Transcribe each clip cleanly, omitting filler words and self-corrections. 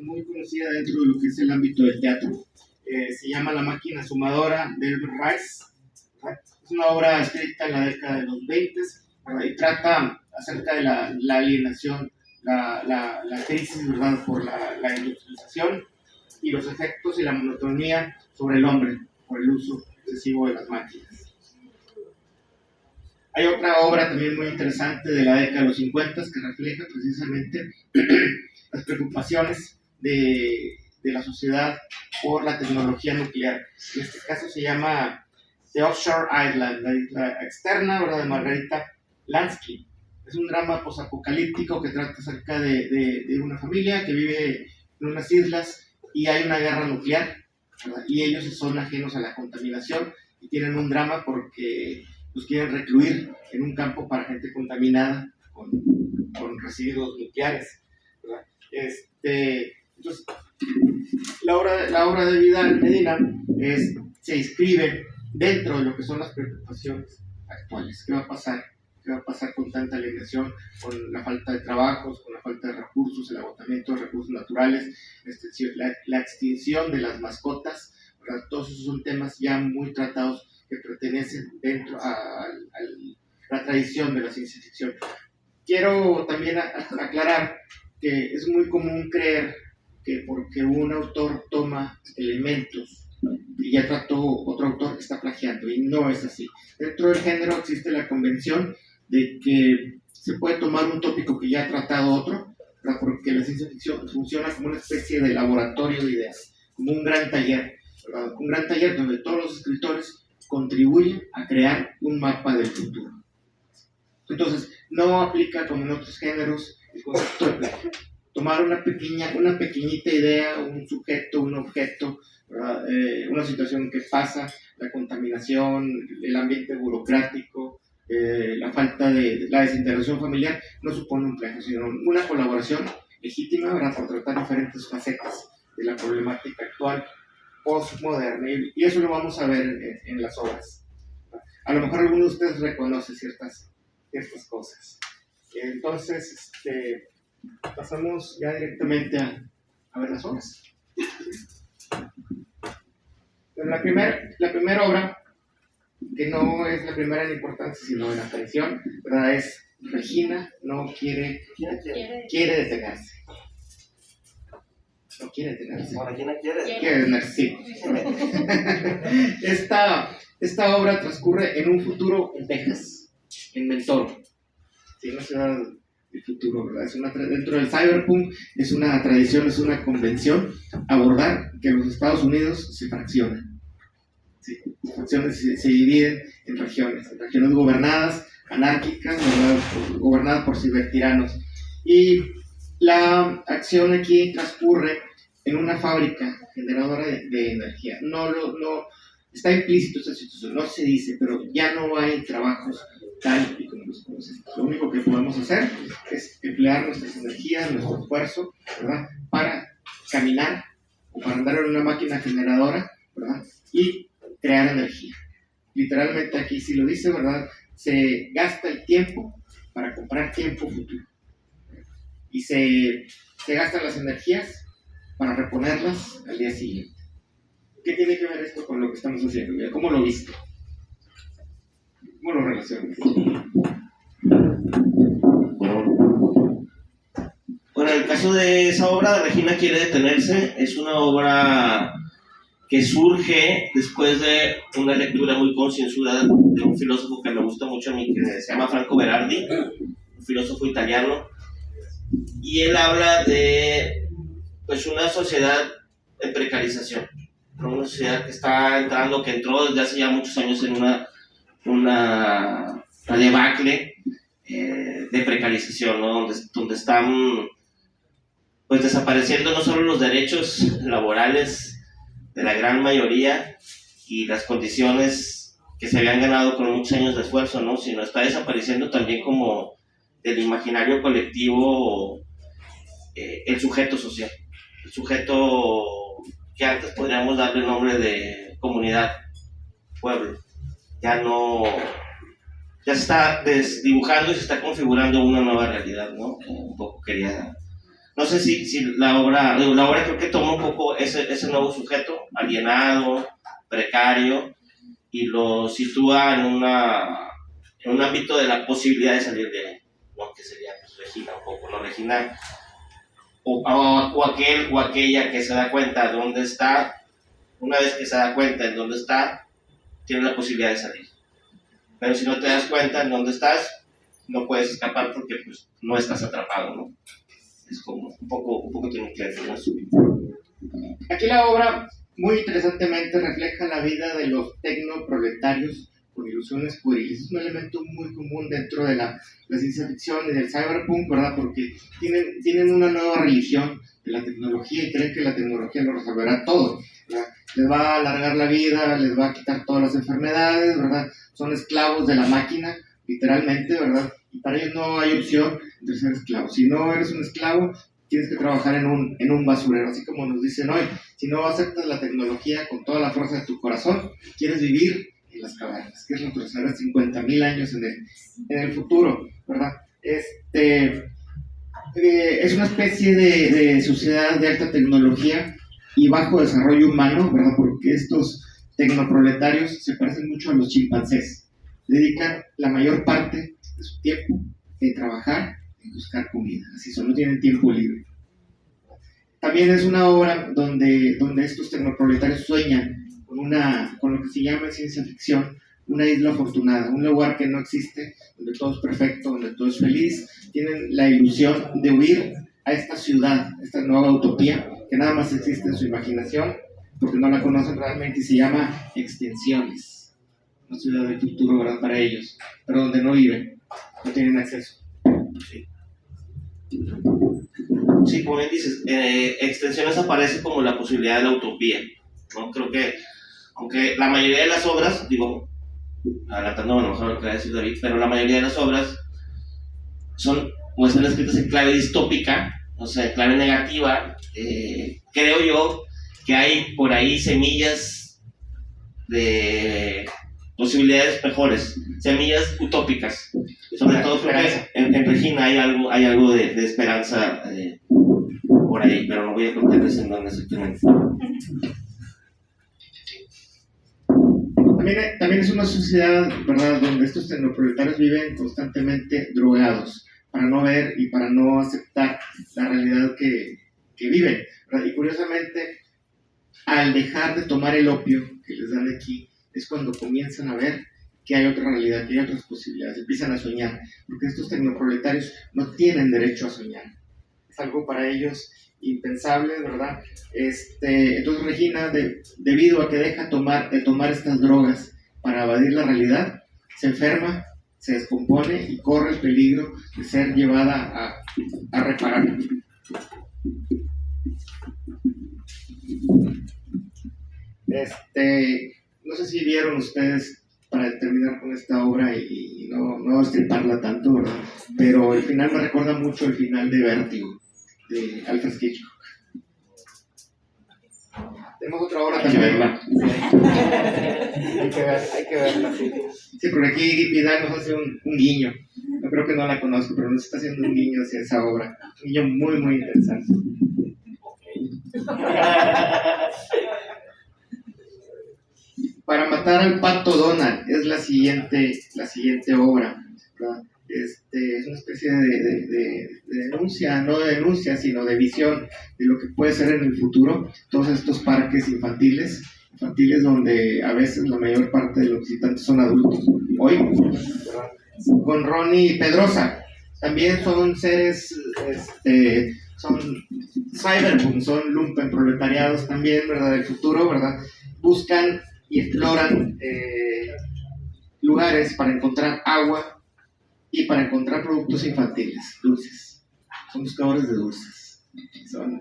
muy conocida dentro de lo que es el ámbito del teatro. Se llama La máquina sumadora de Edward Rice. Es una obra escrita en la década de los 20 y trata acerca de la alienación, la crisis, ¿verdad?, por la industrialización y los efectos y la monotonía sobre el hombre por el uso excesivo de las máquinas. Hay otra obra también muy interesante de la década de los 50 que refleja precisamente las preocupaciones de la sociedad por la tecnología nuclear. En este caso se llama The Offshore Island, la isla externa, ¿verdad?, de Margarita Lansky. Es un drama posapocalíptico que trata acerca de una familia que vive en unas islas y hay una guerra nuclear, ¿verdad?, y ellos son ajenos a la contaminación y tienen un drama porque los quieren recluir en un campo para gente contaminada con residuos nucleares, ¿verdad? Entonces, la obra de Vidal Medina se inscribe dentro de lo que son las preocupaciones actuales. ¿Qué va a pasar? ¿Qué va a pasar con tanta alienación, con la falta de trabajos, con la falta de recursos, el agotamiento de recursos naturales, la extinción de las mascotas, ¿verdad? Todos esos son temas ya muy tratados que pertenecen dentro a la tradición de la ciencia ficción. Quiero también aclarar que es muy común creer que porque un autor toma elementos y ya trató otro autor, está plagiando, y no es así. Dentro del género existe la convención de que se puede tomar un tópico que ya ha tratado otro, ¿verdad?, porque la ciencia ficción funciona como una especie de laboratorio de ideas, como un gran taller, ¿verdad?, un gran taller donde todos los escritores contribuyen a crear un mapa del futuro. Entonces, no aplica como en otros géneros el concepto de plagio. Tomar una pequeñita idea, un sujeto, un objeto, una situación que pasa, la contaminación, el ambiente burocrático, la falta de la desintegración familiar, no supone un plagio, sino una colaboración legítima, ¿verdad?, por tratar diferentes facetas de la problemática actual postmoderna, y eso lo vamos a ver en las obras. A lo mejor alguno de ustedes reconoce ciertas cosas. Entonces, pasamos ya directamente a ver las obras. Pero la primera obra, que no es la primera en importancia, sino en atención, ¿verdad?, es Regina no quiere detenerse. No quiere detenerse. Regina quiere detenerse, sí. Esta obra transcurre en un futuro en Texas, en Mentoro. Sí, una ciudad del futuro, ¿verdad? Dentro del cyberpunk es una tradición, es una convención abordar que los Estados Unidos se fraccionan. Sí, las fracciones se dividen en regiones gobernadas, anárquicas, gobernadas por cibertiranos. Y la acción aquí transcurre en una fábrica generadora de energía. No está implícito esta situación, no se dice, pero ya no hay trabajos tal y como los conocemos. Lo único que podemos hacer es emplear nuestras energías, nuestro esfuerzo, ¿verdad?, para caminar o para andar en una máquina generadora, ¿verdad?, y crear energía. Literalmente aquí sí lo dice, ¿verdad?, se gasta el tiempo para comprar tiempo futuro. Y se gastan las energías para reponerlas al día siguiente. ¿Qué tiene que ver esto con lo que estamos haciendo? ¿Cómo lo viste? ¿Cómo lo relacionas? Bueno, en el caso de esa obra, Regina quiere detenerse, es una obra que surge después de una lectura muy concienzuda de un filósofo que me gusta mucho a mí, que se llama Franco Berardi, un filósofo italiano, y él habla de, pues, una sociedad en precarización, una sociedad que entró desde hace ya muchos años en una debacle de precarización, ¿no?, donde están, pues, desapareciendo no solo los derechos laborales de la gran mayoría y las condiciones que se habían ganado con muchos años de esfuerzo, ¿no?, sino está desapareciendo también como del imaginario colectivo el sujeto social, el sujeto que antes podríamos darle el nombre de comunidad, pueblo. Ya se está desdibujando y se está configurando una nueva realidad, ¿no? Un poco quería no sé si la obra creo que toma un poco ese nuevo sujeto, alienado, precario, y lo sitúa en un ámbito de la posibilidad de salir de él, ¿no? Que sería pues, Regina un poco, ¿no? Regina, o aquel o aquella que se da cuenta de dónde está, una vez que se da cuenta en dónde está, tiene la posibilidad de salir. Pero si no te das cuenta en dónde estás, no puedes escapar porque pues, no estás atrapado, ¿no? Es como un poco tiene que ver con eso. Aquí la obra muy interesantemente refleja la vida de los tecnoproletarios con ilusiones puriles. Es un elemento muy común dentro de la ciencia ficción y del cyberpunk, ¿verdad? Porque tienen una nueva religión de la tecnología y creen que la tecnología lo resolverá todo, ¿verdad? Les va a alargar la vida, les va a quitar todas las enfermedades, ¿verdad? Son esclavos de la máquina, literalmente, ¿verdad? Y para ellos no hay opción de ser esclavos. Si no eres un esclavo, tienes que trabajar en un basurero, así como nos dicen hoy. Si no aceptas la tecnología con toda la fuerza de tu corazón, quieres vivir en las cavernas, que es retroceder 50,000 años en el futuro, ¿verdad? Es una especie de sociedad de alta tecnología y bajo desarrollo humano, ¿verdad? Porque estos tecnoproletarios se parecen mucho a los chimpancés. Dedican la mayor parte de su tiempo en trabajar, en buscar comida, así solo tienen tiempo libre. También es una obra donde estos tecnoproletarios sueñan con lo que se llama en ciencia ficción una isla afortunada, un lugar que no existe, donde todo es perfecto, donde todo es feliz. Tienen la ilusión de huir a esta ciudad, esta nueva utopía, que nada más existe en su imaginación, porque no la conocen realmente, y se llama Extensiones, una ciudad del futuro, ¿verdad? Para ellos, pero donde no viven, no tienen acceso. Sí, como bien dices, Extensiones aparece como la posibilidad de la utopía, ¿no? Creo que, aunque la mayoría de las obras, digo, adelantando a lo mejor lo que va a decir David, pero la mayoría de las obras son o están escritas en clave distópica, o sea, en clave negativa. Creo yo que hay por ahí semillas de posibilidades mejores, semillas utópicas. Sobre todo creo que en Regina hay algo de esperanza por ahí, pero no voy a contarles en dónde exactamente. También es una sociedad, ¿verdad?, donde estos tecnoproletarios viven constantemente drogados para no ver y para no aceptar la realidad que viven, ¿verdad? Y curiosamente, al dejar de tomar el opio que les dan aquí, es cuando comienzan a ver que hay otra realidad, que hay otras posibilidades, empiezan a soñar, porque estos tecnoproletarios no tienen derecho a soñar. Es algo para ellos impensable, ¿verdad? Entonces Regina, debido a que deja de tomar estas drogas para evadir la realidad, se enferma, se descompone y corre el peligro de ser llevada a reparar. No sé si vieron ustedes, para terminar con esta obra y no estriparla tanto, ¿verdad? Pero el final me recuerda mucho el final de Vértigo, de Alfred Hitchcock. Tenemos otra obra también. Hay que verla. Sí, porque aquí Vidal nos hace un guiño. Yo creo que no la conozco, pero nos está haciendo un guiño hacia esa obra. Un guiño muy, muy interesante. Para matar al pato Donald es la siguiente obra, ¿verdad? Es una especie de denuncia, no de denuncia, sino de visión de lo que puede ser en el futuro. Todos estos parques infantiles donde a veces la mayor parte de los visitantes son adultos. Hoy, ¿verdad?, con Ronnie Pedrosa, también son seres, son cyberpunk, son lumpen proletariados también, ¿verdad?, del futuro, ¿verdad? Buscan y exploran lugares para encontrar agua y para encontrar productos infantiles, dulces. Son buscadores de dulces. Son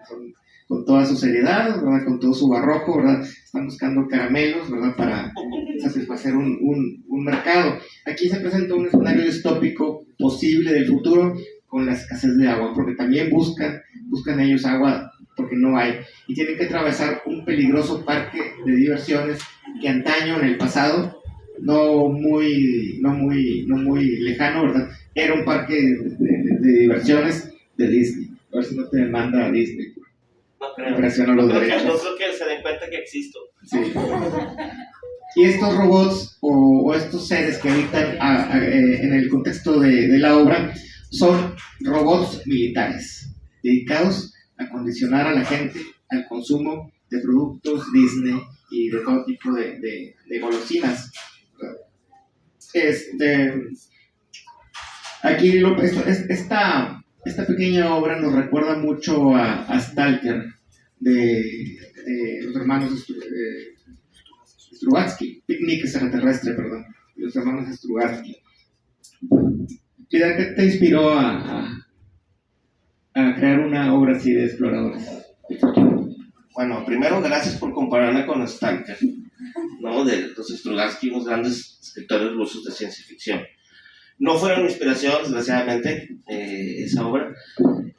con toda su seriedad, ¿verdad?, con todo su barroco, ¿verdad? Están buscando caramelos, ¿verdad?, para satisfacer un mercado. Aquí se presenta un escenario distópico posible del futuro con la escasez de agua, porque también buscan ellos agua porque no hay, y tienen que atravesar un peligroso parque de diversiones que antaño, en el pasado, no muy lejano, ¿verdad?, era un parque de diversiones de Disney. A ver si no te demanda a Disney. No creo. Impresionó los derechos. No creo que se den cuenta que existo. Sí. Y estos robots o estos seres que habitan en el contexto de la obra son robots militares, dedicados a condicionar a la gente al consumo de productos Disney y de todo tipo de golosinas. Aquí esta pequeña obra nos recuerda mucho a Stalker de los hermanos Strugatsky, Picnic Extraterrestre, perdón, los hermanos Strugatsky. ¿Qué te inspiró a crear una obra así de exploradores? Bueno, primero, gracias por compararla con Stalker, ¿no? De los Strugatsky, unos grandes escritores rusos de ciencia ficción. No fueron mi inspiración, desgraciadamente, esa obra.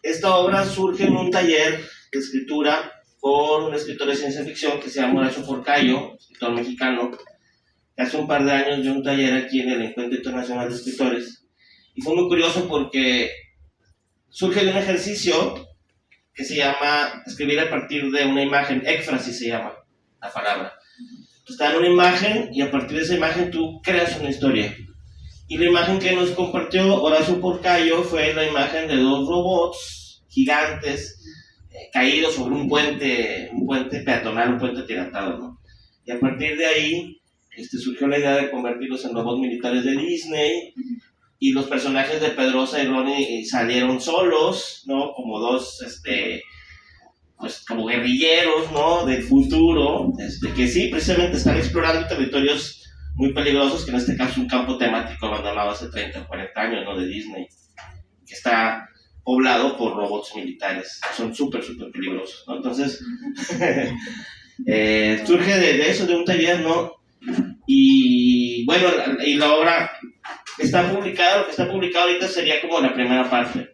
Esta obra surge en un taller de escritura por un escritor de ciencia ficción que se llama Horacio Porcayo, escritor mexicano, que hace un par de años dio un taller aquí en el Encuentro Internacional de Escritores. Y fue muy curioso porque surge de un ejercicio que se llama escribir a partir de una imagen, éfrasis se llama la palabra. Entonces, te dan una imagen y a partir de esa imagen tú creas una historia. Y la imagen que nos compartió Horacio Porcayo fue la imagen de dos robots gigantes caídos sobre un puente peatonal, un puente tirantado, ¿no? Y a partir de ahí surgió la idea de convertirlos en robots militares de Disney, y los personajes de Pedrosa y Ronnie salieron solos, ¿no? Como dos, pues como guerrilleros, ¿no? Del futuro, que sí, precisamente están explorando territorios muy peligrosos, que en este caso es un campo temático abandonado hace 30 o 40 años, ¿no? De Disney, que está poblado por robots militares, son súper peligrosos, ¿no? Entonces, surge de eso, de un taller, ¿no? Y bueno, y la obra está publicada, lo que está publicado ahorita sería como la primera parte.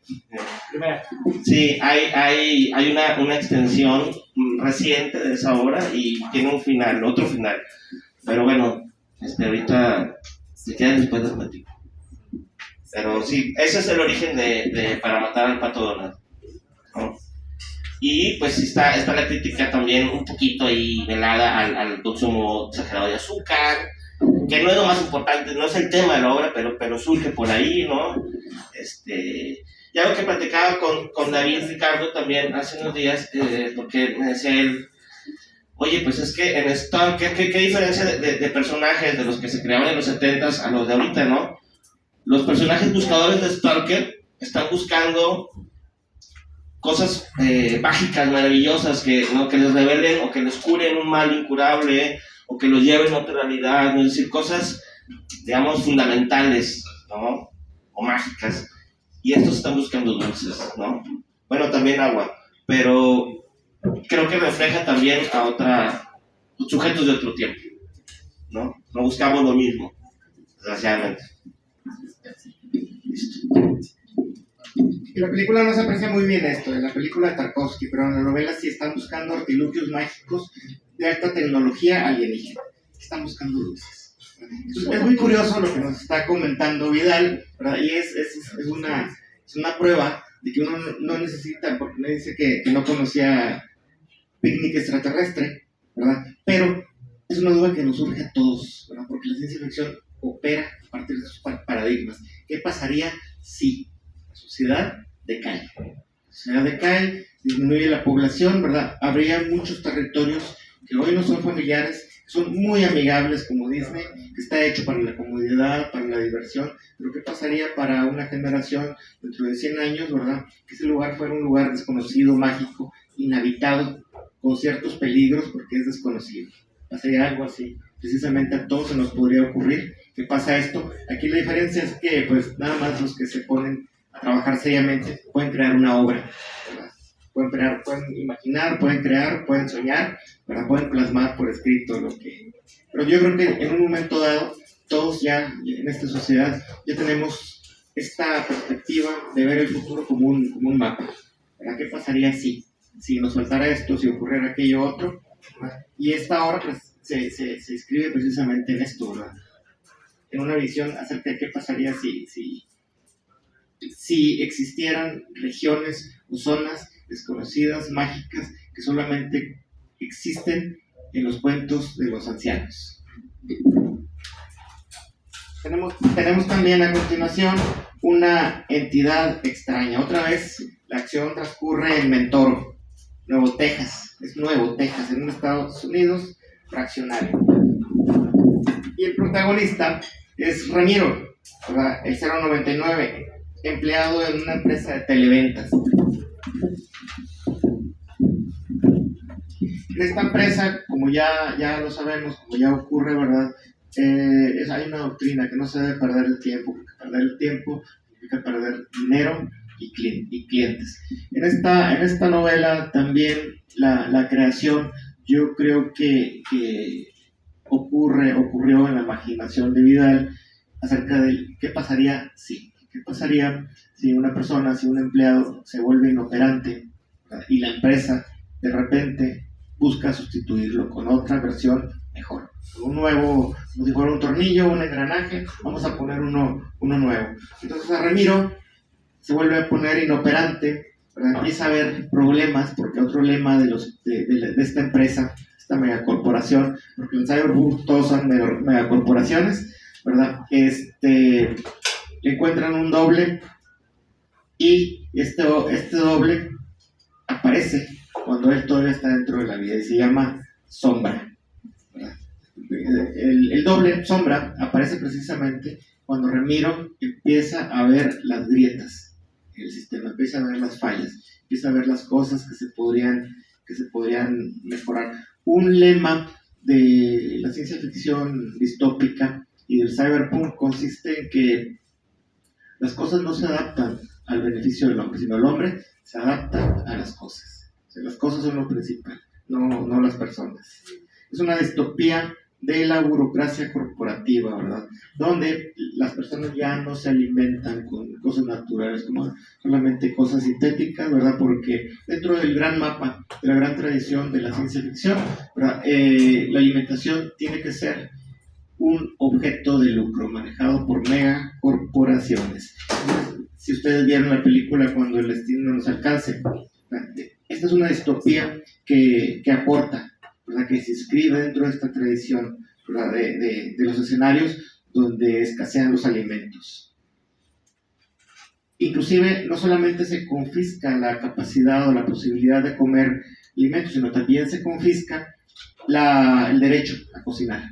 Sí, hay una extensión reciente de esa obra y tiene un final, otro final. Pero bueno, ahorita se queda después del platico. Pero sí, ese es el origen de Para matar al pato Donald, ¿no? Y pues está la crítica también un poquito ahí velada al consumo exagerado de azúcar, que no es lo más importante, no es el tema de la obra, pero surge por ahí, ¿no? Y algo que platicaba con David Ricardo también hace unos días, porque me decía él, oye, pues es que en Stalker, ¿qué diferencia de personajes de los que se creaban en los 70s a los de ahorita, ¿no? Los personajes buscadores de Stalker están buscando cosas mágicas, maravillosas, ¿no? Que les revelen o que les curen un mal incurable, o que los lleven a otra realidad, ¿no? Es decir, cosas, digamos, fundamentales, ¿no? O mágicas. Y estos están buscando dulces, ¿no? Bueno, también agua, pero creo que refleja también a sujetos de otro tiempo, ¿no? No buscamos lo mismo, desgraciadamente. Listo. En la película no se aprecia muy bien esto, en la película de Tarkovsky, pero en la novela sí están buscando artilugios mágicos de alta tecnología alienígena. Están buscando luces. Entonces, es muy curioso lo que nos está comentando Vidal, ¿verdad? Y es una prueba de que uno no necesita, porque me dice que no conocía Picnic Extraterrestre, ¿verdad? Pero es una duda que nos surge a todos, ¿verdad? Porque la ciencia ficción opera a partir de esos paradigmas. ¿Qué pasaría si la sociedad decae? La sociedad decae, disminuye la población, ¿verdad? Habría muchos territorios que hoy no son familiares, son muy amigables como Disney, que está hecho para la comodidad, para la diversión, pero ¿qué pasaría para una generación dentro de 100 años, ¿verdad? Que ese lugar fuera un lugar desconocido, mágico, inhabitado, con ciertos peligros porque es desconocido. Pasaría algo así. Precisamente a todos se nos podría ocurrir. ¿Qué pasa esto? Aquí la diferencia es que pues nada más los que se ponen a trabajar seriamente pueden crear una obra, ¿verdad? Pueden imaginar, pueden crear, pueden soñar, ¿verdad? Pueden plasmar por escrito lo que... Pero yo creo que en un momento dado, todos ya en esta sociedad ya tenemos esta perspectiva de ver el futuro como un mapa, ¿verdad? ¿Qué pasaría si nos faltara esto, si ocurriera aquello otro, ¿verdad? Y esta obra pues se escribe precisamente en esto, ¿verdad? En una visión acerca de qué pasaría si existieran regiones o zonas desconocidas, mágicas, que solamente existen en los cuentos de los ancianos. Tenemos también a continuación una entidad extraña. Otra vez la acción transcurre en Mentoro, Nuevo Texas. Es Nuevo Texas, en un Estados Unidos fraccionario. Y el protagonista es Ramiro, ¿verdad? El 099, empleado en una empresa de televentas. En esta empresa, como ya lo sabemos, como ya ocurre, ¿verdad? Hay una doctrina que no se debe perder el tiempo, porque perder el tiempo significa perder dinero y clientes. En esta novela también la creación, yo creo que ocurrió en la imaginación de Vidal acerca de qué pasaría si una persona, si un empleado se vuelve inoperante, ¿verdad? Y la empresa de repente busca sustituirlo con otra versión mejor, un nuevo, como si fuera un tornillo, un engranaje, vamos a poner uno nuevo. Entonces a Ramiro se vuelve a poner inoperante, ¿verdad? Empieza a haber problemas, porque otro lema de esta empresa, esta megacorporación, porque en Cyberpunk todos son megacorporaciones, ¿verdad? Le encuentran un doble, y este doble aparece cuando él todavía está dentro de la vida y se llama Sombra. El doble, Sombra, aparece precisamente cuando Ramiro empieza a ver las grietas en el sistema, empieza a ver las fallas, empieza a ver las cosas que se podrían mejorar. Un lema de la ciencia ficción distópica y del cyberpunk consiste en que las cosas no se adaptan al beneficio del hombre, sino el hombre se adapta a las cosas. O sea, las cosas son lo principal, no las personas. Es una distopía de la burocracia corporativa, ¿verdad? Donde las personas ya no se alimentan con cosas naturales, como solamente cosas sintéticas, ¿verdad? Porque dentro del gran mapa, de la gran tradición de la ciencia ficción, ¿verdad? La alimentación tiene que ser un objeto de lucro manejado por megacorporaciones. Si ustedes vieron la película Cuando el destino nos alcance, esta es una distopía que aporta, ¿verdad? Que se inscribe dentro de esta tradición, ¿verdad? de los escenarios donde escasean los alimentos. Inclusive no solamente se confisca la capacidad o la posibilidad de comer alimentos, sino también se confisca el derecho a cocinar,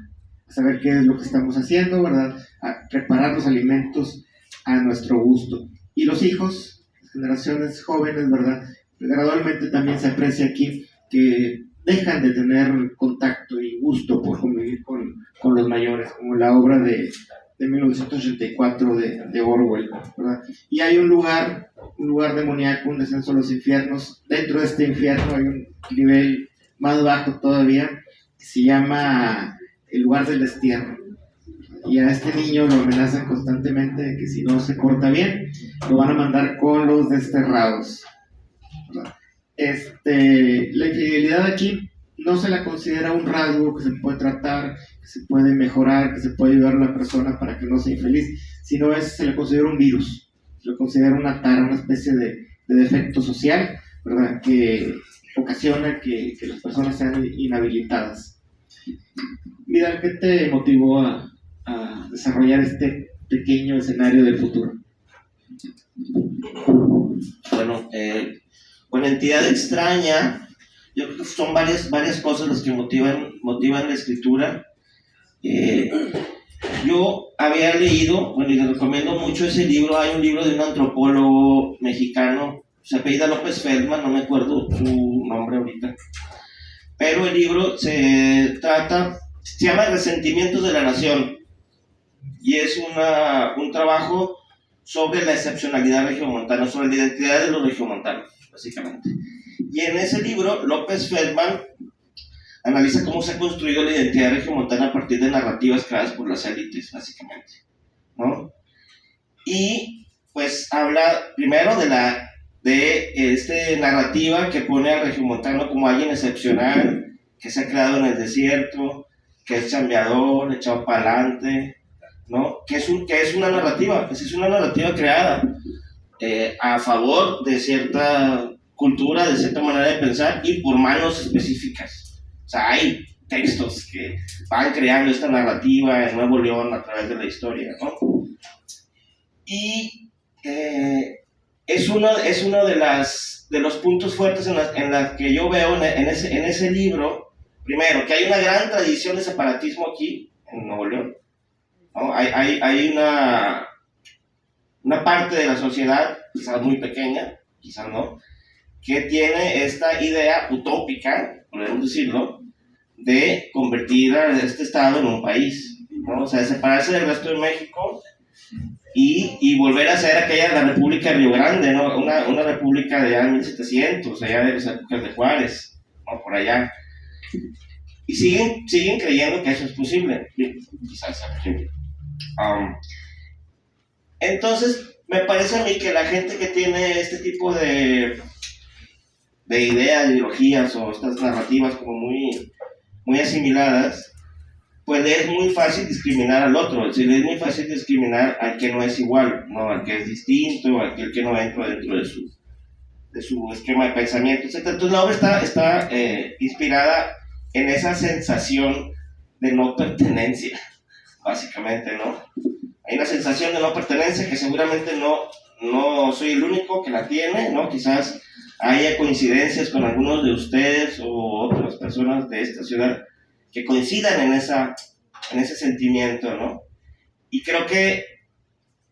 a saber qué es lo que estamos haciendo, ¿verdad? A preparar los alimentos a nuestro gusto. Y los hijos, las generaciones jóvenes, ¿verdad? Gradualmente también se aprecia aquí que dejan de tener contacto y gusto por convivir con los mayores, como la obra de 1984 de Orwell, ¿verdad? Y hay un lugar demoníaco, un descenso a los infiernos. Dentro de este infierno hay un nivel más bajo todavía, que se llama el lugar del destierro. Y a este niño lo amenazan constantemente de que si no se porta bien, lo van a mandar con los desterrados, ¿verdad? La infidelidad aquí no se la considera un rasgo que se puede tratar, que se puede mejorar, que se puede ayudar a la persona para que no sea infeliz, sino se le considera un virus, se le considera una tara, una especie de defecto social, ¿verdad? Que ocasiona que las personas sean inhabilitadas. Vidal, ¿qué te motivó a desarrollar este pequeño escenario del futuro? Bueno, con entidad extraña, yo creo que son varias cosas las que motivan la escritura. Yo había leído, bueno, y les recomiendo mucho ese libro. Hay un libro de un antropólogo mexicano, se apellida López Feldman, no me acuerdo su nombre ahorita, pero el libro se llama Resentimientos de la Nación, y es un trabajo sobre la excepcionalidad regiomontana, sobre la identidad de los regiomontanos, básicamente. Y en ese libro, López Feldman analiza cómo se ha construido la identidad regiomontana a partir de narrativas creadas por las élites, básicamente, ¿no? Y pues habla primero de esta narrativa que pone al regiomontano como alguien excepcional, que se ha creado en el desierto, que es chambeador, echado para adelante, ¿no? Que es una narrativa creada a favor de cierta cultura, de cierta manera de pensar y por manos específicas. O sea, hay textos que van creando esta narrativa en Nuevo León a través de la historia, ¿no? Y es uno de los puntos fuertes en la que yo veo en ese libro, primero, que hay una gran tradición de separatismo aquí, en Nuevo León, ¿no? Hay una parte de la sociedad, quizás muy pequeña, quizás no, que tiene esta idea utópica, podemos decirlo, de convertir a este estado en un país, ¿no? O sea, de separarse del resto de México y volver a ser aquella, la República de Río Grande, ¿no? Una república de 1700, allá de las épocas de Juárez, ¿no? Por allá. Y siguen creyendo que eso es posible. Quizás sea posible. Entonces, me parece a mí que la gente que tiene este tipo de ideas, ideologías o estas narrativas como muy asimiladas, pues le es muy fácil discriminar al otro, es decir, le es muy fácil discriminar al que no es igual, ¿no? Al que es distinto, al que no entra dentro de su esquema de pensamiento, etc. Entonces la obra está inspirada en esa sensación de no pertenencia, básicamente, ¿no? Hay una sensación de no pertenencia que seguramente no soy el único que la tiene, ¿no? Quizás haya coincidencias con algunos de ustedes o otras personas de esta ciudad que coincidan en ese sentimiento, ¿no? Y creo que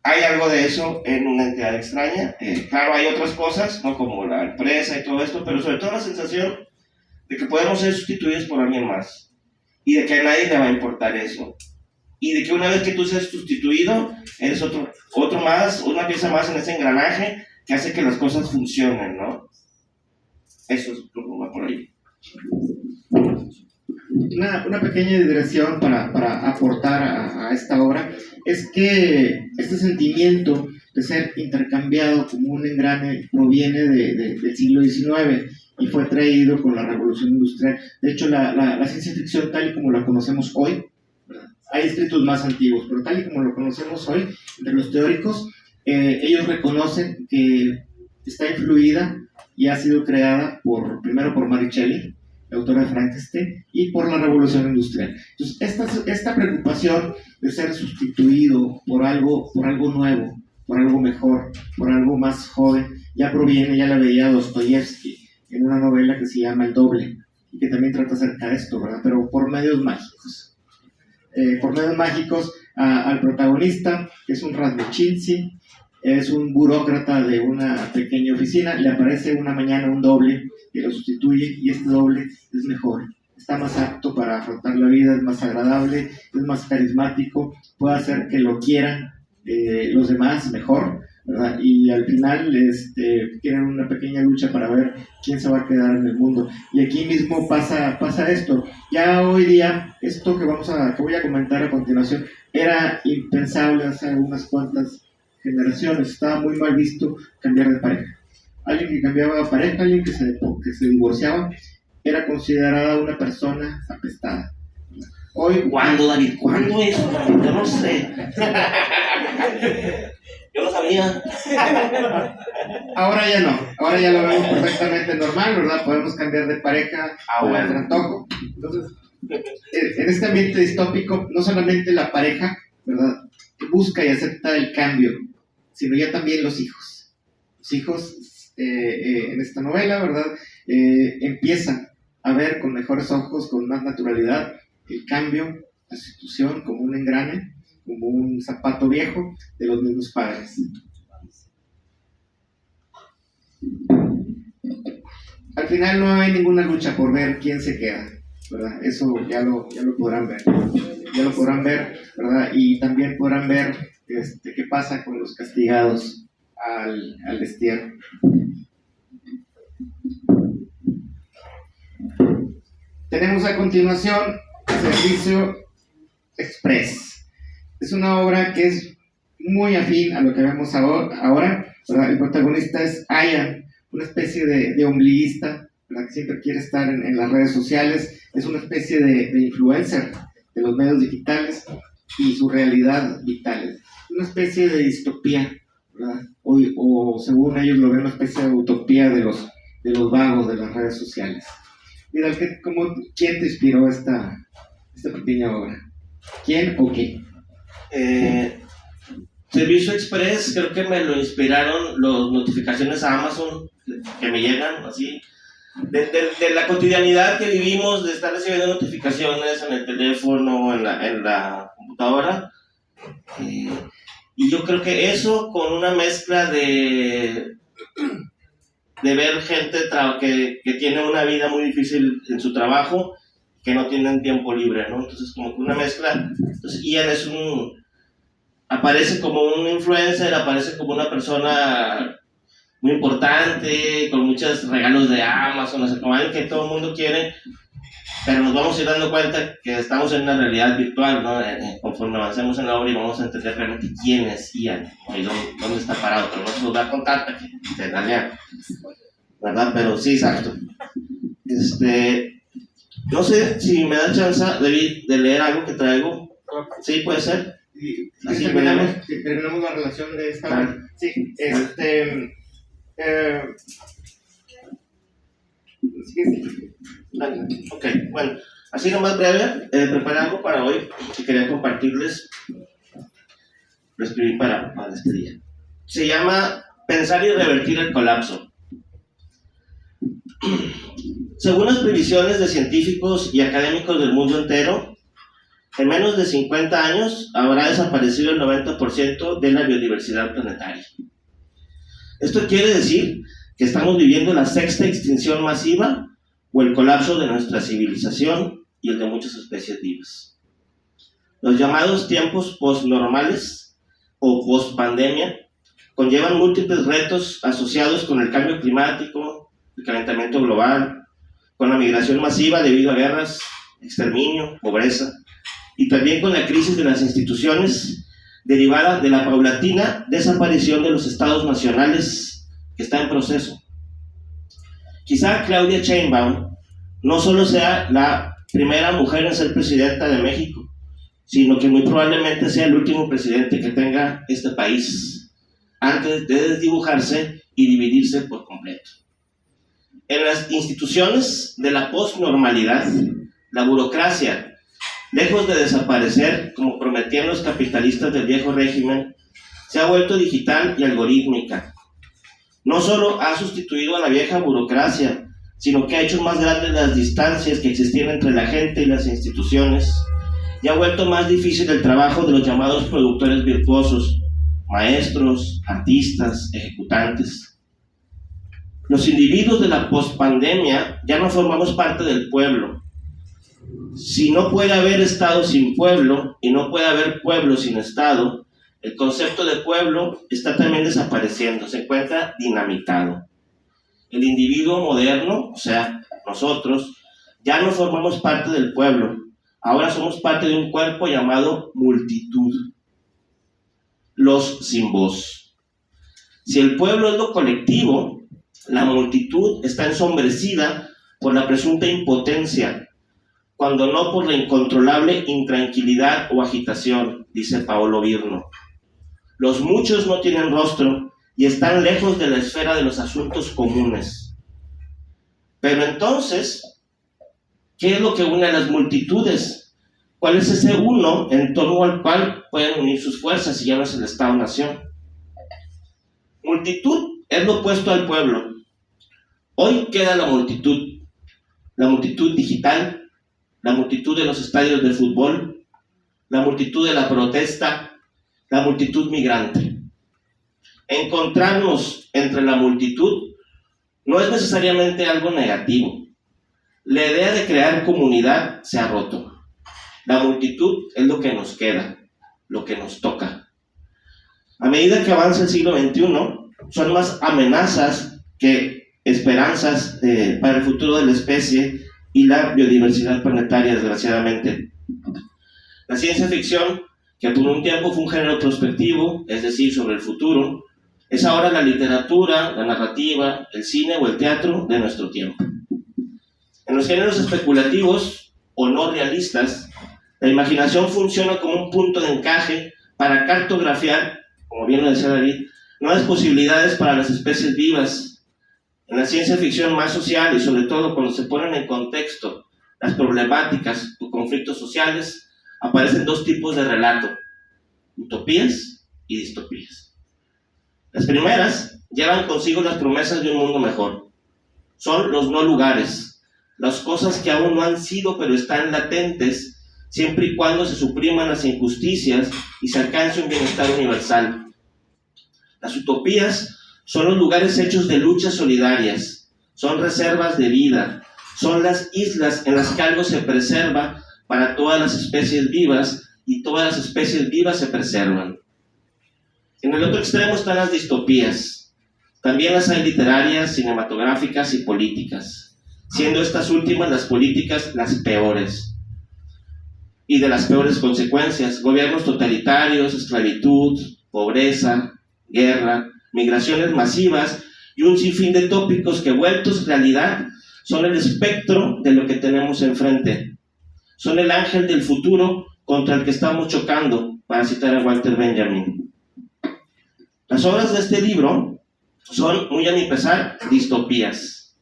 hay algo de eso en una entidad extraña. Claro, hay otras cosas, ¿no? Como la empresa y todo esto, pero sobre todo la sensación de que podemos ser sustituidos por alguien más y de que a nadie le va a importar eso. Y de que una vez que tú seas sustituido, eres otro más, una pieza más en ese engranaje que hace que las cosas funcionen, ¿no? Eso es lo que va por ahí. Una pequeña digresión para aportar a esta obra es que este sentimiento de ser intercambiado como un engrane proviene del siglo XIX y fue traído con la Revolución Industrial. De hecho, la ciencia ficción tal y como la conocemos hoy, hay escritos más antiguos, pero tal y como lo conocemos hoy, entre los teóricos, ellos reconocen que está influida y ha sido creada primero por Mary Shelley, la autora de Frankenstein, y por la Revolución Industrial. Entonces, esta preocupación de ser sustituido por algo nuevo, por algo mejor, por algo más joven, ya la veía Dostoyevsky en una novela que se llama El Doble, y que también trata acerca de esto, ¿verdad? Pero por medios mágicos. Al protagonista, que es un Razmichinski, es un burócrata de una pequeña oficina, le aparece una mañana un doble que lo sustituye y este doble es mejor, está más apto para afrontar la vida, es más agradable, es más carismático, puede hacer que lo quieran los demás mejor, ¿verdad? Y al final tienen una pequeña lucha para ver quién se va a quedar en el mundo. Y aquí mismo pasa esto. Ya hoy día, esto que voy a comentar a continuación, era impensable hace unas cuantas generaciones. Estaba muy mal visto cambiar de pareja. Alguien que cambiaba de pareja, alguien que se divorciaba, era considerada una persona apestada. Hoy, ¿cuándo, David? ¿Cuándo es? Yo no sé. Yo no sabía. Ahora ya no. Ahora ya lo vemos perfectamente normal, ¿verdad? Podemos cambiar de pareja a nuestro antojo. Entonces, en este ambiente distópico, no solamente la pareja, ¿verdad?, busca y acepta el cambio, sino ya también los hijos. Los hijos, en esta novela, ¿verdad?, empiezan a ver con mejores ojos, con más naturalidad, el cambio, la sustitución como un engrane, como un zapato viejo de los mismos padres. Al final no hay ninguna lucha por ver quién se queda, ¿verdad? Eso ya lo podrán ver. Ya lo podrán ver, ¿verdad? Y también podrán ver qué pasa con los castigados al destierro. Tenemos a continuación Servicio Express. Es una obra que es muy afín a lo que vemos ahora, ¿verdad? El protagonista es Aya, una especie de ombliguista, ¿verdad?, que siempre quiere estar en las redes sociales. Es una especie de influencer de los medios digitales y su realidad vital. Una especie de distopía, ¿verdad? O según ellos lo ven una especie de utopía de los vagos de las redes sociales. Mira, ¿quién te inspiró esta pequeña obra? ¿Quién o qué? Servicio Express, creo que me lo inspiraron las notificaciones a Amazon que me llegan así. De la cotidianidad que vivimos, de estar recibiendo notificaciones en el teléfono, en la computadora. Y yo creo que eso, con una mezcla de ver gente que tiene una vida muy difícil en su trabajo, que no tienen tiempo libre, ¿no? Entonces, como que una mezcla. Entonces, Ian aparece como un influencer, aparece como una persona muy importante, con muchos regalos de Amazon, no sé, como alguien que todo el mundo quiere, pero nos vamos a ir dando cuenta que estamos en una realidad virtual, ¿no? Conforme avancemos en la obra y vamos a entender realmente quién es Ian, ¿no? Y dónde está parado, pero no se nos va a contar para que te dañan, ¿verdad? Pero sí, exacto. No sé si me da chance, David, de leer algo que traigo. Sí, puede ser. Y Así terminamos la relación de esta obra. Sí, ok, bueno, así nomás breve, preparé algo para hoy que quería compartirles. Lo escribí para este día. Se llama Pensar y revertir el colapso. Según las previsiones de científicos y académicos del mundo entero, en menos de 50 años habrá desaparecido el 90% de la biodiversidad planetaria. Esto quiere decir que estamos viviendo la sexta extinción masiva o el colapso de nuestra civilización y el de muchas especies vivas. Los llamados tiempos postnormales o postpandemia conllevan múltiples retos asociados con el cambio climático, el calentamiento global, con la migración masiva debido a guerras, exterminio, pobreza, y también con la crisis de las instituciones derivada de la paulatina desaparición de los estados nacionales que está en proceso. Quizá Claudia Sheinbaum no solo sea la primera mujer en ser presidenta de México, sino que muy probablemente sea el último presidente que tenga este país antes de desdibujarse y dividirse por completo. En las instituciones de la posnormalidad, la burocracia, lejos de desaparecer como prometían los capitalistas del viejo régimen, se ha vuelto digital y algorítmica. No solo ha sustituido a la vieja burocracia, sino que ha hecho más grandes las distancias que existían entre la gente y las instituciones, y ha vuelto más difícil el trabajo de los llamados productores virtuosos, maestros, artistas, ejecutantes. Los individuos de la pospandemia ya no formamos parte del pueblo. Si no puede haber Estado sin pueblo y no puede haber pueblo sin Estado, el concepto de pueblo está también desapareciendo, se encuentra dinamitado. El individuo moderno, o sea, nosotros, ya no formamos parte del pueblo, ahora somos parte de un cuerpo llamado multitud, los sin voz. Si el pueblo es lo colectivo, la multitud está ensombrecida por la presunta impotencia, cuando no por la incontrolable intranquilidad o agitación, dice Paolo Virno. Los muchos no tienen rostro y están lejos de la esfera de los asuntos comunes. Pero entonces, ¿qué es lo que une a las multitudes? ¿Cuál es ese uno en torno al cual pueden unir sus fuerzas si ya no es el Estado-nación? Multitud es lo opuesto al pueblo. Hoy queda la multitud digital, la multitud de los estadios de fútbol, la multitud de la protesta, la multitud migrante. Encontrarnos entre la multitud no es necesariamente algo negativo. La idea de crear comunidad se ha roto. La multitud es lo que nos queda, lo que nos toca. A medida que avanza el siglo XXI, son más amenazas que esperanzas para el futuro de la especie y la biodiversidad planetaria, desgraciadamente. La ciencia ficción, que por un tiempo fue un género prospectivo, es decir, sobre el futuro, es ahora la literatura, la narrativa, el cine o el teatro de nuestro tiempo. En los géneros especulativos o no realistas, la imaginación funciona como un punto de encaje para cartografiar, como bien lo decía David, nuevas posibilidades para las especies vivas. En la ciencia ficción más social y sobre todo cuando se ponen en contexto las problemáticas o conflictos sociales, aparecen dos tipos de relato: utopías y distopías. Las primeras llevan consigo las promesas de un mundo mejor. Son los no lugares, las cosas que aún no han sido pero están latentes, siempre y cuando se supriman las injusticias y se alcance un bienestar universal. Las utopías son los lugares hechos de luchas solidarias, son reservas de vida, son las islas en las que algo se preserva para todas las especies vivas y todas las especies vivas se preservan. En el otro extremo están las distopías. También las hay literarias, cinematográficas y políticas, siendo estas últimas las políticas las peores y de las peores consecuencias: gobiernos totalitarios, esclavitud, pobreza, guerra, migraciones masivas y un sinfín de tópicos que, vueltos realidad, son el espectro de lo que tenemos enfrente. Son el ángel del futuro contra el que estamos chocando, para citar a Walter Benjamin. Las obras de este libro son, muy a mi pesar, distopías,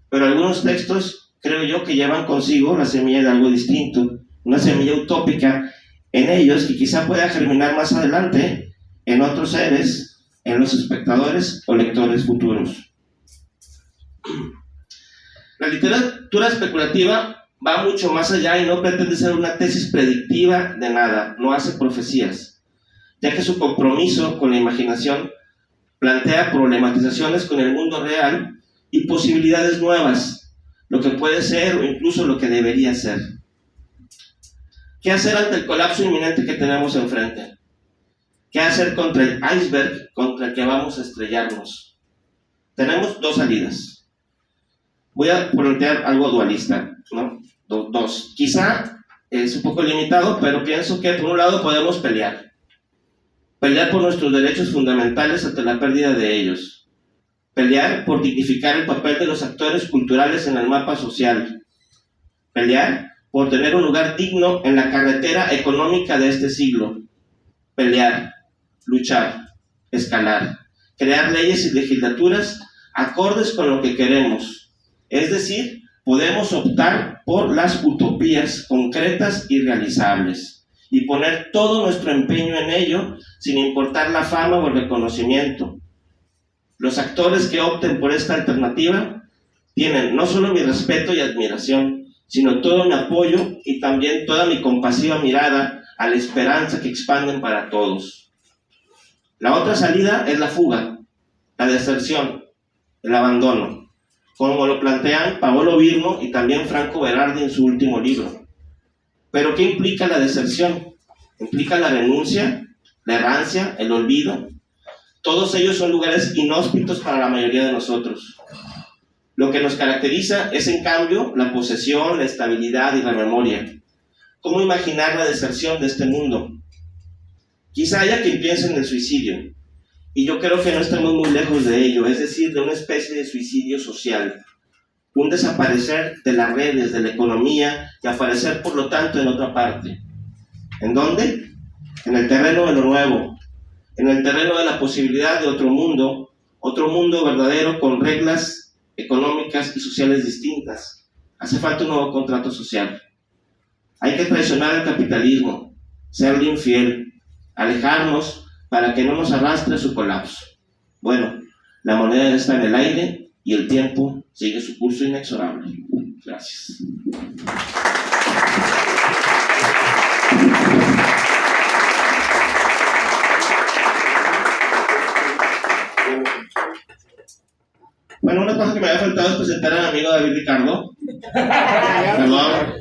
pero algunos textos creo yo que llevan consigo la semilla de algo distinto, una semilla utópica en ellos que quizá pueda germinar más adelante en otros seres, en los espectadores o lectores futuros. La literatura especulativa va mucho más allá y no pretende ser una tesis predictiva de nada, no hace profecías, ya que su compromiso con la imaginación plantea problematizaciones con el mundo real y posibilidades nuevas, lo que puede ser o incluso lo que debería ser. ¿Qué hacer ante el colapso inminente que tenemos enfrente? ¿Qué hacer contra el iceberg contra el que vamos a estrellarnos? Tenemos dos salidas. Voy a plantear algo dualista, ¿no? Dos. Quizá es un poco limitado, pero pienso que por un lado podemos pelear por nuestros derechos fundamentales ante la pérdida de ellos, pelear por dignificar el papel de los actores culturales en el mapa social, pelear por tener un lugar digno en la carretera económica de este siglo, pelear, luchar, escalar, crear leyes y legislaturas acordes con lo que queremos. Es decir, podemos optar por las utopías concretas y realizables y poner todo nuestro empeño en ello sin importar la fama o el reconocimiento. Los actores que opten por esta alternativa tienen no solo mi respeto y admiración, sino todo mi apoyo y también toda mi compasiva mirada a la esperanza que expanden para todos. La otra salida es la fuga, la deserción, el abandono, como lo plantean Paolo Virmo y también Franco Berardi en su último libro. ¿Pero qué implica la deserción? Implica la renuncia, la errancia, el olvido. Todos ellos son lugares inhóspitos para la mayoría de nosotros. Lo que nos caracteriza es, en cambio, la posesión, la estabilidad y la memoria. ¿Cómo imaginar la deserción de este mundo? Quizá haya quien piense en el suicidio, y yo creo que no estamos muy lejos de ello, es decir, de una especie de suicidio social, un desaparecer de las redes, de la economía, y aparecer, por lo tanto, en otra parte. ¿En dónde? En el terreno de lo nuevo, en el terreno de la posibilidad de otro mundo verdadero con reglas económicas y sociales distintas. Hace falta un nuevo contrato social. Hay que traicionar el capitalismo, serle infiel, alejarnos para que no nos arrastre su colapso. Bueno, la moneda está en el aire y el tiempo sigue su curso inexorable. Gracias. Bueno, una cosa que me había faltado es presentar a mi amigo David Ricardo. Perdón.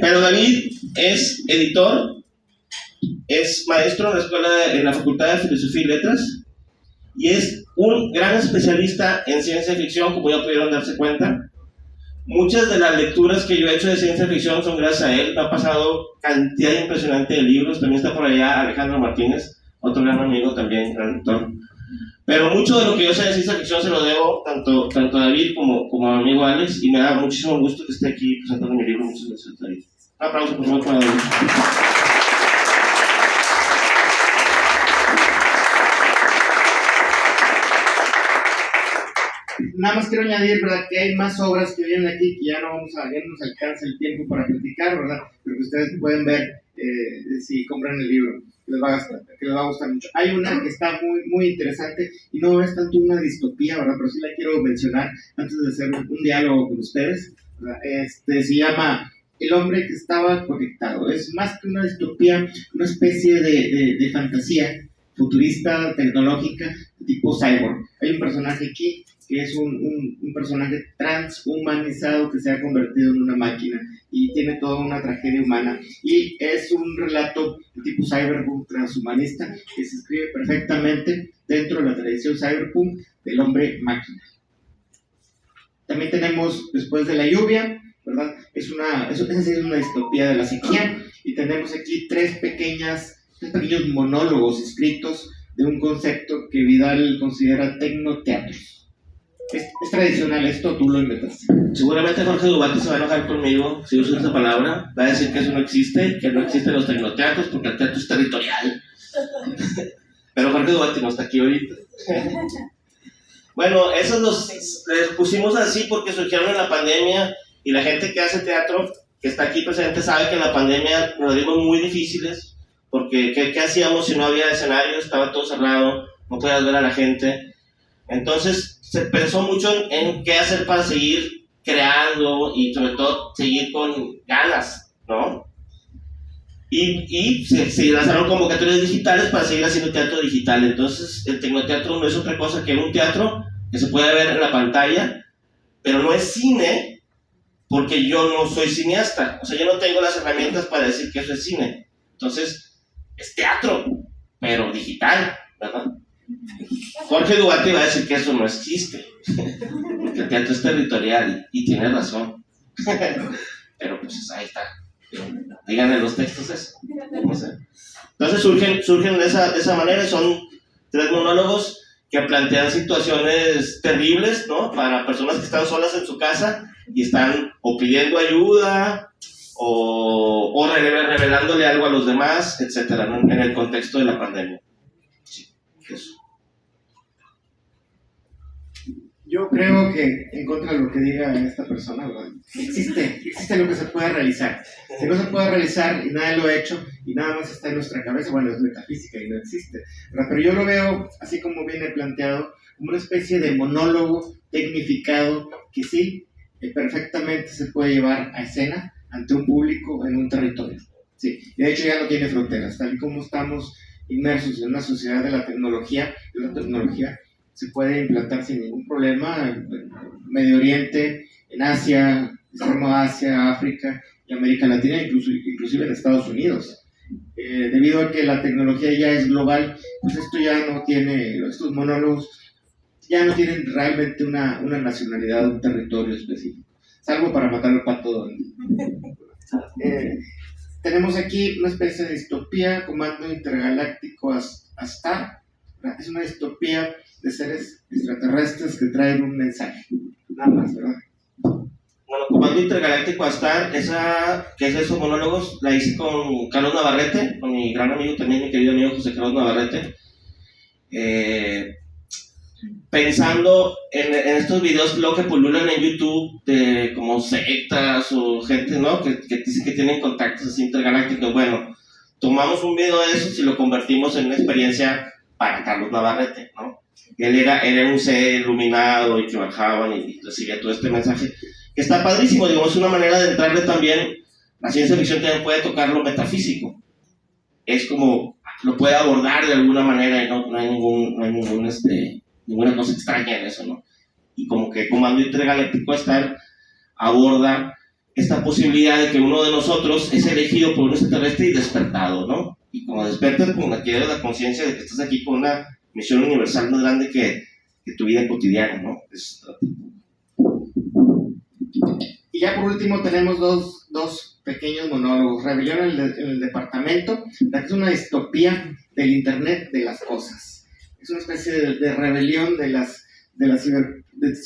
Pero David es editor, es maestro en la escuela, en la Facultad de Filosofía y Letras, y es un gran especialista en ciencia ficción, como ya pudieron darse cuenta. Muchas de las lecturas que yo he hecho de ciencia ficción son gracias a él. Me ha pasado cantidad impresionante de libros. También está por allá Alejandro Martínez, otro gran amigo también, gran lector. Pero mucho de lo que yo sé de ciencia ficción se lo debo tanto a David como a mi amigo Alex, y me da muchísimo gusto que esté aquí presentando mi libro. Muchas gracias, David. Un aplauso, por favor, para David. nada más quiero añadir, ¿verdad?, que hay más obras que vienen aquí que ya no nos alcanza el tiempo para platicar, ¿verdad? Pero que ustedes pueden ver si compran el libro, que les va a gustar mucho. Hay una que está muy, muy interesante y no es tanto una distopía, ¿verdad?, pero sí la quiero mencionar antes de hacer un diálogo con ustedes, ¿verdad? Se llama El hombre que estaba conectado. Es más que una distopía, una especie de fantasía futurista, tecnológica, tipo cyborg. Hay un personaje aquí que es un personaje transhumanizado que se ha convertido en una máquina y tiene toda una tragedia humana. Y es un relato de tipo cyberpunk transhumanista que se escribe perfectamente dentro de la tradición cyberpunk del hombre máquina. También tenemos Después de la lluvia, ¿verdad? Esa sí es una distopía de la sequía. Y tenemos aquí tres pequeños monólogos escritos de un concepto que Vidal considera tecnoteatros. Es tradicional esto, tú lo inventaste. Seguramente Jorge Duarte se va a enojar conmigo si uso esa palabra. Va a decir que eso no existe, que no existen los tecnoteatros porque el teatro es territorial. Pero Jorge Duarte no está aquí ahorita. Bueno, esos los pusimos así porque surgieron en la pandemia y la gente que hace teatro, que está aquí presente, sabe que en la pandemia nos dimos muy difíciles porque ¿qué hacíamos si no había escenario? Estaba todo cerrado, no podías ver a la gente. Entonces se pensó mucho en qué hacer para seguir creando y sobre todo seguir con ganas, ¿no? Y se lanzaron convocatorias digitales para seguir haciendo teatro digital. Entonces el tecnoteatro no es otra cosa que un teatro que se puede ver en la pantalla, pero no es cine porque yo no soy cineasta. O sea, yo no tengo las herramientas para decir que eso es cine. Entonces es teatro, pero digital, ¿verdad? Jorge Duarte va a decir que eso no existe, porque el teatro es territorial y tiene razón. Pero pues ahí está. Díganle los textos eso. No sé. Entonces surgen de esa manera. Son tres monólogos que plantean situaciones terribles, ¿no?, para personas que están solas en su casa y están o pidiendo ayuda o revelándole algo a los demás, etcétera, ¿no?, en el contexto de la pandemia. Sí, eso. Yo creo que, en contra de lo que diga esta persona, ¿verdad?, existe lo que se puede realizar. Si no se puede realizar y nadie lo ha hecho y nada más está en nuestra cabeza, bueno, es metafísica y no existe, ¿verdad? Pero yo lo veo, así como viene planteado, como una especie de monólogo tecnificado que sí, perfectamente se puede llevar a escena ante un público en un territorio. Sí, y de hecho ya no tiene fronteras, tal y como estamos inmersos en una sociedad de la tecnología, se puede implantar sin ningún problema en Medio Oriente, en Asia, extremo Asia, África y América Latina, inclusive en Estados Unidos. Debido a que la tecnología ya es global, pues estos monólogos ya no tienen realmente una nacionalidad, un territorio específico, salvo para matar al pato Donald. Tenemos aquí una especie de distopía, Comando Intergaláctico Astar. Es una distopía de seres extraterrestres que traen un mensaje, nada más, ¿verdad? Bueno, Comando Intergaláctico Astar, que es esos monólogos, la hice con Carlos Navarrete, con mi gran amigo también, mi querido amigo José Carlos Navarrete, pensando en estos videos luego que pululan en YouTube de como sectas o gente, ¿no?, que dicen que tienen contactos así intergalácticos. Bueno, tomamos un video de eso y lo convertimos en una experiencia para Carlos Navarrete, ¿no? Él era un ser iluminado y que bajaba y recibía todo este mensaje, que está padrísimo. Digamos, es una manera de entrarle también. La ciencia ficción también puede tocar lo metafísico. Es como, lo puede abordar de alguna manera y no hay ninguna cosa extraña en eso, ¿no? Y como que Comando Intergaláctico Astar aborda esta posibilidad de que uno de nosotros es elegido por un extraterrestre y despertado, ¿no? Y como despiertas, como adquieres la conciencia de que estás aquí con una misión universal más grande que tu vida cotidiana, ¿no? Y ya por último tenemos dos pequeños monólogos. Rebelión en el departamento, que es una distopía del Internet de las cosas. Es una especie de rebelión de las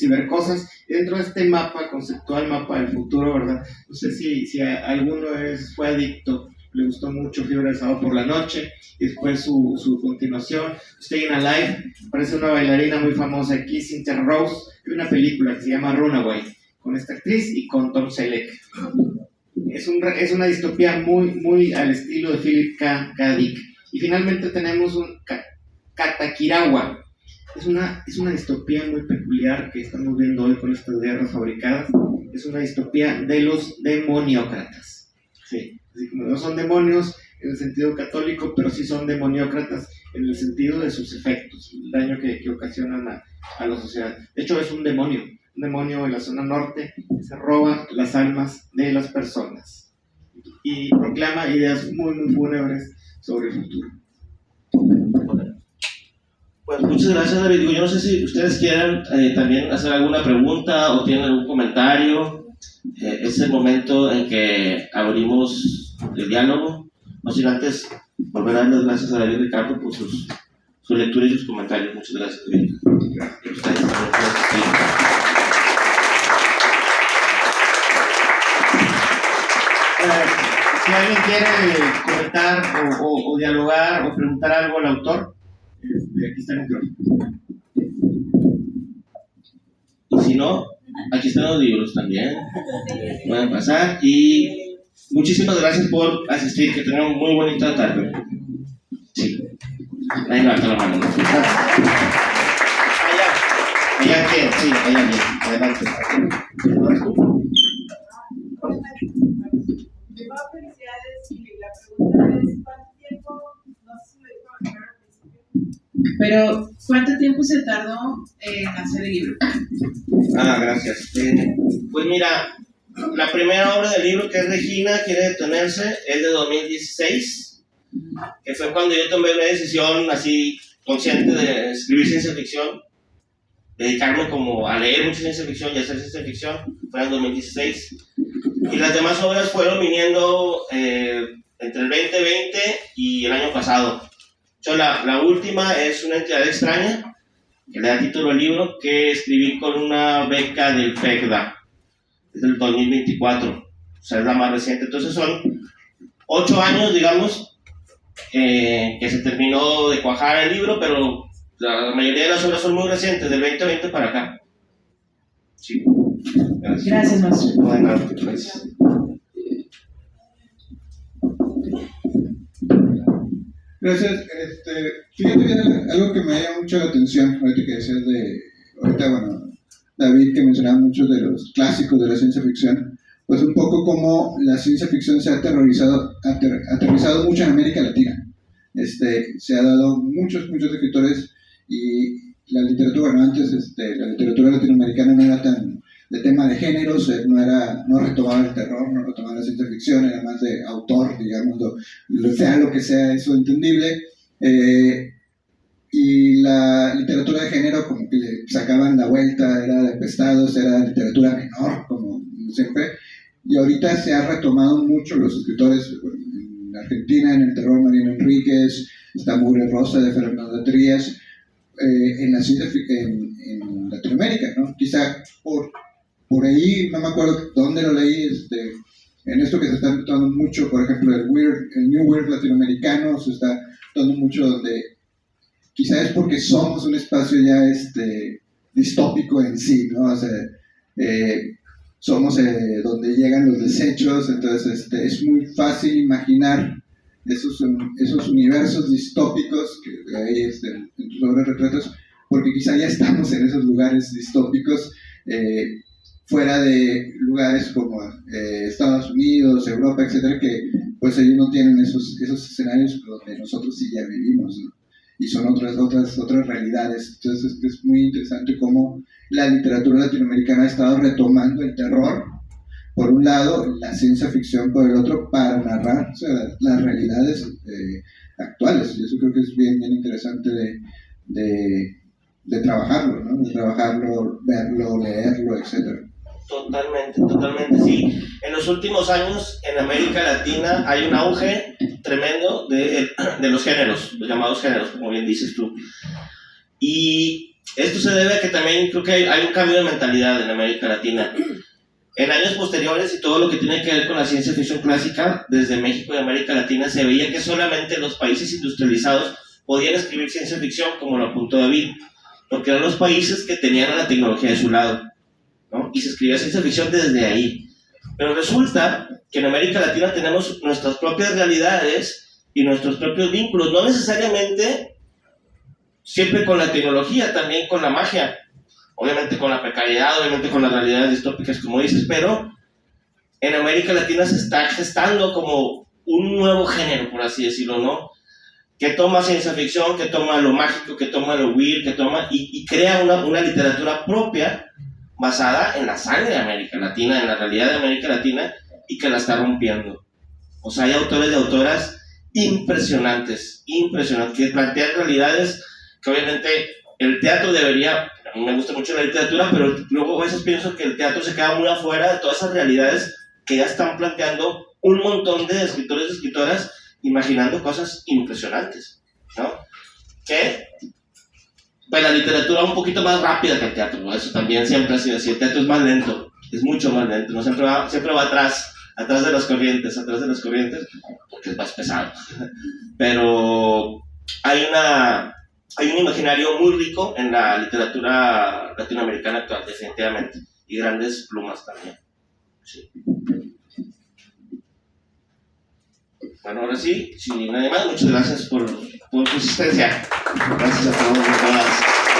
cibercosas dentro de este mapa conceptual, mapa del futuro, ¿verdad? No sé si alguno fue adicto le gustó mucho Fiebre del Sábado por la Noche, y después su continuación, Staying Alive, parece una bailarina muy famosa aquí, Cynthia Rose, y una película que se llama Runaway, con esta actriz y con Tom Selleck. Es una distopía muy al estilo de Philip K. Dick. Y finalmente tenemos un Katakirawa. Es una distopía muy peculiar que estamos viendo hoy con estas guerras fabricadas. Es una distopía de los demoniócratas. Sí, así como no son demonios en el sentido católico, pero sí son demoniócratas en el sentido de sus efectos, el daño que ocasionan a la sociedad. De hecho, es un demonio en la zona norte que se roba las almas de las personas y proclama ideas muy fúnebres sobre el futuro. Pues muchas gracias, David. Yo no sé si ustedes quieran también hacer alguna pregunta o tienen algún comentario. Es el momento en que abrimos el diálogo. No sin antes volver a dar las gracias a David Ricardo por su lectura y sus comentarios. Muchas gracias, David. Si alguien quiere comentar o dialogar o preguntar algo al autor, aquí está el micrófono. Y si no, aquí están los libros también. Pueden pasar. Y muchísimas gracias por asistir. Que tengan muy bonita tarde. Sí. Ahí levanta la mano. Allá que, sí, allá bien. Adelante. Felicidades, y la pregunta es ¿cuánto tiempo? No sé si lo dijo al principio. Pero, ¿cuánto tiempo se tardó en hacer el libro? Gracias. Pues mira, la primera obra del libro, que es Regina quiere detenerse, es de 2016, que fue cuando yo tomé una decisión así consciente de escribir ciencia ficción, dedicarme como a leer mucha ciencia ficción y hacer ciencia ficción. Fue en 2016. Y las demás obras fueron viniendo entre el 2020 y el año pasado. La última es Una entidad extraña, que le da título al libro, que escribí con una beca del PECDA, es del 2024, o sea, es la más reciente. Entonces son 8 años, digamos, que se terminó de cuajar el libro, pero la mayoría de las obras son muy recientes, del 2020 para acá. Sí. Gracias, maestro. No hay nada, gracias. Gracias. Fíjate bien algo que me llama mucho la atención, ahorita que decías David, que mencionaba muchos de los clásicos de la ciencia ficción, pues un poco como la ciencia ficción se ha aterrizado mucho en América Latina. Se ha dado muchos escritores, y la literatura, antes la literatura latinoamericana no era tan de tema de géneros, no retomaba el terror, no retomaba la ciencia ficción, era más de autor, digamos, sea lo que sea eso entendible, y la literatura de género como que le sacaban la vuelta, era de pestados, era literatura menor, como siempre, y ahorita se ha retomado mucho los escritores. En Argentina, en el terror, Mariano Enríquez, está Mugre Rosa de Fernando Trías, en la ciencia en Latinoamérica, ¿no? Quizá por ahí, no me acuerdo dónde lo leí, en esto que se está notando mucho, por ejemplo, el New Weird latinoamericano, se está notando mucho, donde quizá es porque somos un espacio ya distópico en sí, ¿no? O sea, somos donde llegan los desechos, entonces es muy fácil imaginar esos universos distópicos que hay en tus obras retratos, porque quizá ya estamos en esos lugares distópicos, fuera de lugares como Estados Unidos, Europa, etcétera, que pues ellos no tienen esos escenarios donde nosotros sí ya vivimos, ¿no? Y son otras realidades. Entonces es muy interesante cómo la literatura latinoamericana ha estado retomando el terror por un lado, la ciencia ficción por el otro, para narrar, o sea, las realidades actuales. Y eso creo que es bien interesante de trabajarlo, ¿no? De trabajarlo, verlo, leerlo, etcétera. Totalmente, sí. En los últimos años en América Latina hay un auge tremendo de los géneros, los llamados géneros, como bien dices tú. Y esto se debe a que también creo que hay un cambio de mentalidad en América Latina. En años posteriores y todo lo que tiene que ver con la ciencia ficción clásica, desde México y América Latina, se veía que solamente los países industrializados podían escribir ciencia ficción, como lo apuntó David, porque eran los países que tenían a la tecnología de su lado, ¿no? Y se escribía ciencia ficción desde ahí. Pero resulta que en América Latina tenemos nuestras propias realidades y nuestros propios vínculos, no necesariamente siempre con la tecnología, también con la magia, obviamente con la precariedad, obviamente con las realidades distópicas, como dices, pero en América Latina se está gestando como un nuevo género, por así decirlo, ¿no? Que toma ciencia ficción, que toma lo mágico, que toma lo weird, que toma y crea una literatura propia basada en la sangre de América Latina, en la realidad de América Latina, y que la está rompiendo. O sea, hay autores y autoras impresionantes, que plantean realidades que obviamente el teatro debería, a mí me gusta mucho la literatura, pero luego a veces pienso que el teatro se queda muy afuera de todas esas realidades que ya están planteando un montón de escritores y escritoras imaginando cosas impresionantes, ¿no? Que pues la literatura es un poquito más rápida que el teatro, ¿no? Eso también siempre ha sido así. El teatro es más lento, es mucho más lento, ¿no? Siempre va atrás de las corrientes, porque es más pesado. Pero hay un imaginario muy rico en la literatura latinoamericana actual, definitivamente, y grandes plumas también. Sí. Bueno, ahora sí, sin nadie más, muchas gracias por tu asistencia. Gracias a todos y todas.